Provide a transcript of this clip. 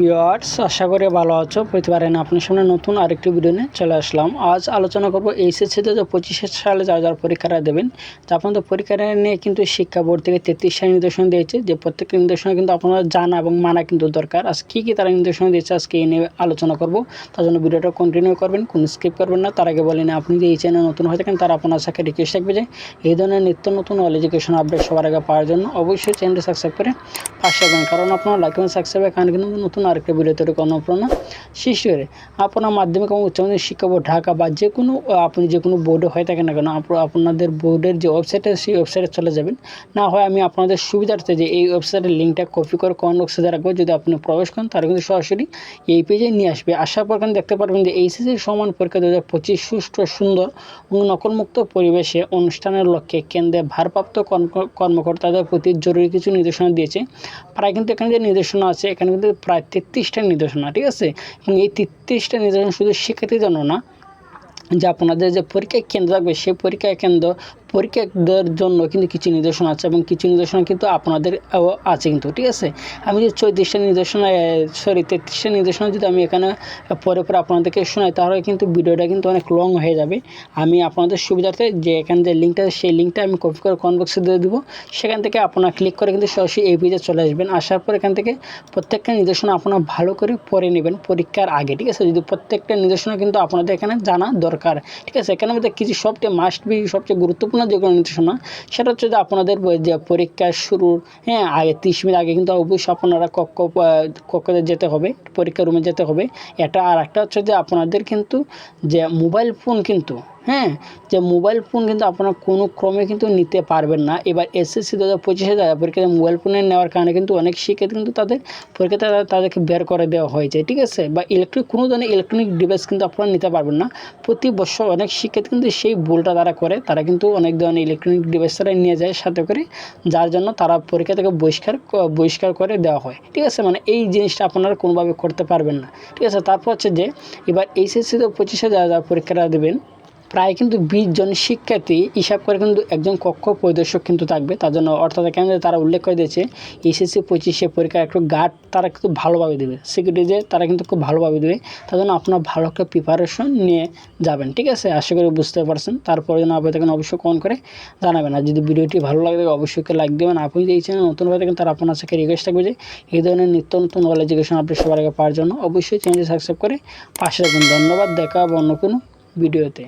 Viewers, আশা করি ভালো আছো। প্রতিবারের আপনার সামনে নতুন আরেকটি ভিডিও নিয়ে চলে আসলাম। আজ আলোচনা করব এইচএসসি 2025 সালে যারা পরীক্ষাটা দেবেন, তা আপনাদের পরীক্ষাটা নিয়ে কিন্তু শিক্ষা বোর্ড থেকে 33টা নির্দেশনা দিয়েছে, যে প্রত্যেকটা নির্দেশনা কিন্তু আপনারা জানা এবং মানা কিন্তু দরকার। আজ কী কী তারা নির্দেশনা দিয়েছে আজকে এই নিয়ে আলোচনা করব। তার জন্য ভিডিওটা কন্টিনিউ করবেন, কোনো স্কিপ করবেন না। তার আগে বলি না, আপনি যে এই চ্যানেল নতুন হয়ে থাকেন তারা আপনার সাথে রিকোয়েস্ট থাকবে যে এই ধরনের নিত্য নতুন অল এডুকেশন আপডেট সবার আগে পাওয়ার জন্য অবশ্যই চ্যানেলটি সাবস্ক্রাইব করে পাশে থাকবেন, কারণ আপনারা লাইক এবং সাবস্ক্রাইবের কারণে কিন্তু নতুন আরেকটা ভিডিও তৈরি করার অনুপ্রেরণা সৃষ্টি করে। আপনার মাধ্যমিক এবং উচ্চ মাধ্যমিক শিক্ষা বোর্ড ঢাকা বা যে কোনো আপনি যে কোনো বোর্ডে হয়ে থাকেন না কেন, আপনাদের বোর্ডের যে ওয়েবসাইট আছে সেই ওয়েবসাইটে চলে যাবেন। না হয় আমি আপনাদের সুবিধার্থে যে এই ওয়েবসাইটের লিঙ্কটা কপি করে কমেন্ট বক্সে রাখবো, যদি আপনি প্রবেশ করেন তাহলে কিন্তু সরাসরি এই পেজে নিয়ে আসবে। আসার পর কিন্তু দেখতে পারবেন যে এইচএসসি সমান পরীক্ষা 2025 সুষ্ঠু, সুন্দর এবং নকলমুক্ত পরিবেশে অনুষ্ঠানের লক্ষ্যে কেন্দ্রে ভারপ্রাপ্ত কর্মকর্তাদের প্রতি জরুরি কিছু নির্দেশনা দিয়েছে। প্রায় কিন্তু এখানে যে নির্দেশনা আছে, এখানে কিন্তু প্রায় 33টা নির্দেশনা, ঠিক আছে। এবং এই 33টা নির্দেশনা শুধু শিক্ষার্থীর জন্য না, যে আপনাদের যে পরীক্ষা কেন্দ্র থাকবে সেই পরীক্ষাদের জন্য কিন্তু কিছু নির্দেশনা আছে, এবং কিছু নির্দেশনা কিন্তু আপনাদের আছে কিন্তু, ঠিক আছে। আমি যে 34টা নির্দেশনা 33টা নির্দেশনা যদি আমি এখানে পরে আপনাদেরকে শোনাই, তাহলে কিন্তু ভিডিওটা কিন্তু অনেক লং হয়ে যাবে। আমি আপনাদের সুবিধার্থে যে এখানে যে লিঙ্কটা আছে সেই লিঙ্কটা আমি কপি করে কমেন্ট বক্সে দিয়ে দেবো। সেখান থেকে আপনারা ক্লিক করে কিন্তু সরাসরি এই পেজে চলে আসবেন। আসার পর এখান থেকে প্রত্যেকটা নির্দেশনা আপনারা ভালো করে পড়ে নেবেন পরীক্ষার আগে, ঠিক আছে। যদি প্রত্যেকটা নির্দেশনা কিন্তু আপনাদের এখানে জানা দরকার, ঠিক আছে। এখানে মধ্যে কিছু সবচেয়ে মাস্ট বি, সবচেয়ে গুরুত্বপূর্ণ যেগুলো নির্দেশনা, সেটা হচ্ছে যে আপনাদের যে পরীক্ষা শুরুর আগে 30 মিনিট আগে কিন্তু অবশ্যই আপনারা কক্ষে যেতে হবে, পরীক্ষা রুমে যেতে হবে। এটা আর একটা হচ্ছে যে আপনাদের কিন্তু যে মোবাইল ফোন কিন্তু যে মোবাইল ফোন কিন্তু আপনারা কোনো ক্রমে কিন্তু নিতে পারবেন না। এবার এসএসসি 2025 পরীক্ষাতে মোবাইল ফোনে নেওয়ার কারণে কিন্তু অনেক শিক্ষার্থী কিন্তু পরীক্ষাতে তাদেরকে বের করে দেওয়া হয়েছে, ঠিক আছে। বা কোনো ধরনের ইলেকট্রনিক ডিভাইস কিন্তু আপনারা নিতে পারবেন না। প্রতি বছর অনেক শিক্ষার্থী কিন্তু সেই ভুলটা তারা করে, তারা কিন্তু অনেক ধরনের ইলেকট্রনিক ডিভাইস তারা নিয়ে যায় সাথে করে, যার জন্য তারা পরীক্ষা থেকে বহিষ্কার করে দেওয়া হয়, ঠিক আছে। মানে এই জিনিসটা আপনারা কোনোভাবে করতে পারবেন না, ঠিক আছে। তারপর হচ্ছে যে এবার এইচএসসি 2025 যারা পরীক্ষাটা দেবেন, প্রায় কিন্তু 20 জন শিক্ষার্থী হিসাব করে কিন্তু একজন কক্ষ পরিদর্শক কিন্তু থাকবে তার জন্য। অর্থাৎ এখানে তারা উল্লেখ করে দিয়েছে এইচএসসি 25 পরীক্ষার একটু গার্ড তারা কিন্তু ভালোভাবে দেবে, সিকিউরিটি যে তারা কিন্তু খুব ভালোভাবে দেবে। তার জন্য আপনার ভালো একটা প্রিপারেশন নিয়ে যাবেন, ঠিক আছে। আশা করি বুঝতে পারছেন। তারপরে যেন আপনি থাকেন অবশ্যই কমেন্ট করে জানাবেন। আর যদি ভিডিওটি ভালো লাগে অবশ্যই লাইক দেবেন। আপনি যদি এই চ্যানেল নতুন হয়ে থাকেন তারা আপনার সাথে রিকোয়েস্ট থাকবে যে এই ধরনের নিত্য নতুন অল এডুকেশন আপনি সবার আগে পাওয়ার জন্য অবশ্যই চ্যানেলটি সাবস্ক্রাইব করে পাশে থাকুন। ধন্যবাদ, দেখা হবে অন্য কোনো ভিডিওতে।